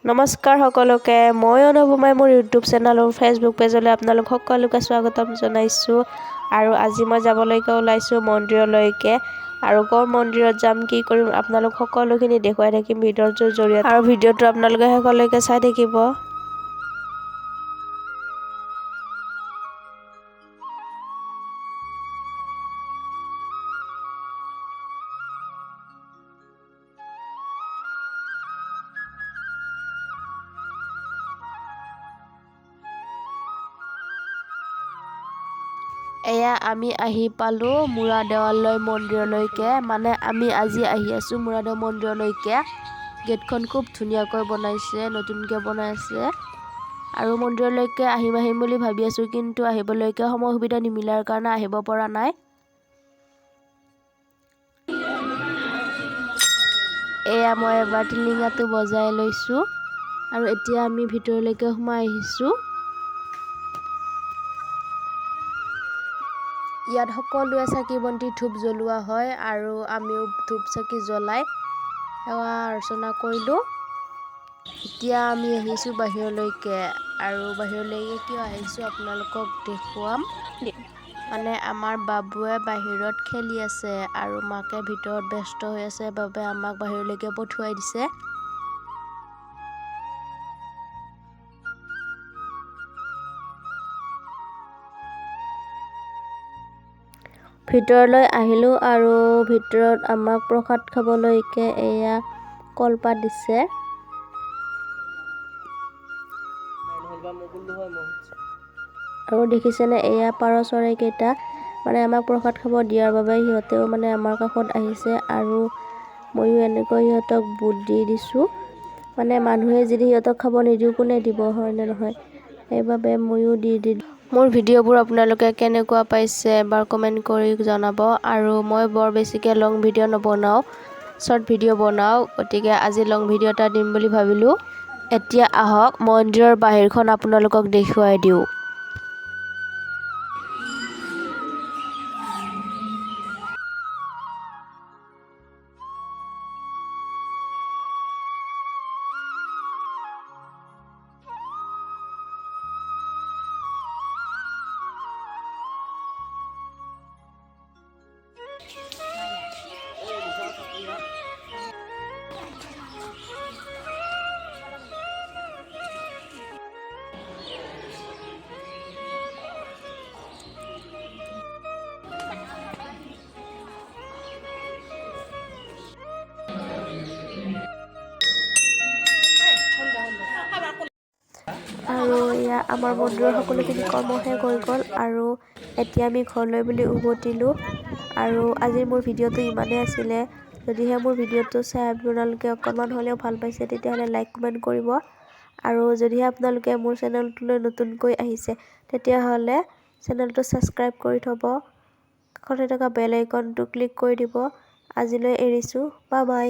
নমস্কাৰ সকলোকে মই অনুপমাই মোৰ ইউটিউব চেনেল আৰু ফেচবুক পেজলৈ আপোনালোক সকলোকে স্বাগতম জনাইছোঁ আৰু আজি মই যাবলৈকে ওলাইছোঁ মন্দিৰলৈকে আৰু ক'ৰ মন্দিৰত যাম কি কৰিম আপোনালোক সকলোখিনি দেখুৱাই থাকিম ভিডিঅ'টোৰ জৰিয়তে আৰু ভিডিঅ'টো আপোনালোকে শেষলৈকে চাই থাকিব। এয়া আমি আহি পালোঁ মূৰাদেৱালয় মন্দিৰলৈকে মানে আমি আজি আহি আছোঁ মূৰাদেৱ মন্দিৰলৈকে। গেটখন খুব ধুনীয়াকৈ বনাইছে, নতুনকৈ বনাই আছে আৰু মন্দিৰলৈকে আহিম বুলি ভাবি আছোঁ কিন্তু আহিবলৈকে সময় সুবিধা নিমিলাৰ কাৰণে আহিব পৰা নাই। এয়া মই এবাৰ টিলিঙাটো বজাই লৈছোঁ আৰু এতিয়া আমি ভিতৰলৈকে সোমাই আহিছোঁ। ইয়াত সকলোৱে চাকি বন্তি ধূপ জ্বলোৱা হয় আৰু আমিও ধূপ চাকি জ্বলাই সেৱা অৰ্চনা কৰিলোঁ। এতিয়া আমি আহিছোঁ বাহিৰলৈকে আৰু বাহিৰলৈকে কিয় আহিছোঁ আপোনালোকক দেখুৱাম। মানে আমাৰ বাবুৱে বাহিৰত খেলি আছে আৰু মাকে ভিতৰত ব্যস্ত হৈ আছে বাবে আমাক বাহিৰলৈকে পঠুৱাই দিছে। ভিতৰলৈ আহিলোঁ আৰু ভিতৰত আমাক প্ৰসাদ খাবলৈকে এয়া কলপাত দিছে। আৰু দেখিছেনে এয়া পাৰ চৰাইকেইটা মানে আমাক প্ৰসাদ খাব দিয়াৰ বাবে সিহঁতেও মানে আমাৰ কাষত আহিছে আৰু ময়ো এনেকৈ সিহঁতক বুট দি দিছোঁ। মানে মানুহে যদি সিহঁতক খাব নিদিওঁ কোনে দিব হয় নে নহয়, সেইবাবে ময়ো দি দিলোঁ। মোৰ ভিডিঅ'বোৰ আপোনালোকে কেনেকুৱা পাইছে এবাৰ কমেণ্ট কৰি জনাব আৰু মই বৰ বেছিকৈ লং ভিডিঅ' নবনাওঁ, শ্বৰ্ট ভিডিঅ' বনাওঁ, গতিকে আজি লং ভিডিঅ' এটা দিম বুলি ভাবিলোঁ। এতিয়া আহক মন্দিৰৰ বাহিৰখন আপোনালোকক দেখুৱাই দিওঁ। আৰু এয়া আমাৰ মন্দিৰৰ সকলোখিনি কৰ্ম শেষ হৈ গ'ল আৰু এতিয়া আমি ঘৰলৈ বুলি উভতিলোঁ আৰু আজিৰ মোৰ ভিডিঅ'টো ইমানেই আছিলে। যদিহে মোৰ ভিডিঅ'টো চাই আপোনালোকে অকণমান হ'লেও ভাল পাইছে তেতিয়াহ'লে লাইক কমেণ্ট কৰিব আৰু যদিহে আপোনালোকে মোৰ চেনেলটোলৈ নতুনকৈ আহিছে তেতিয়াহ'লে চেনেলটো ছাবস্ক্ৰাইব কৰি থ'ব, কাষতে থকা বেল আইকনটো ক্লিক কৰি দিব। আজিলৈ এৰিছোঁ, বাই বাই।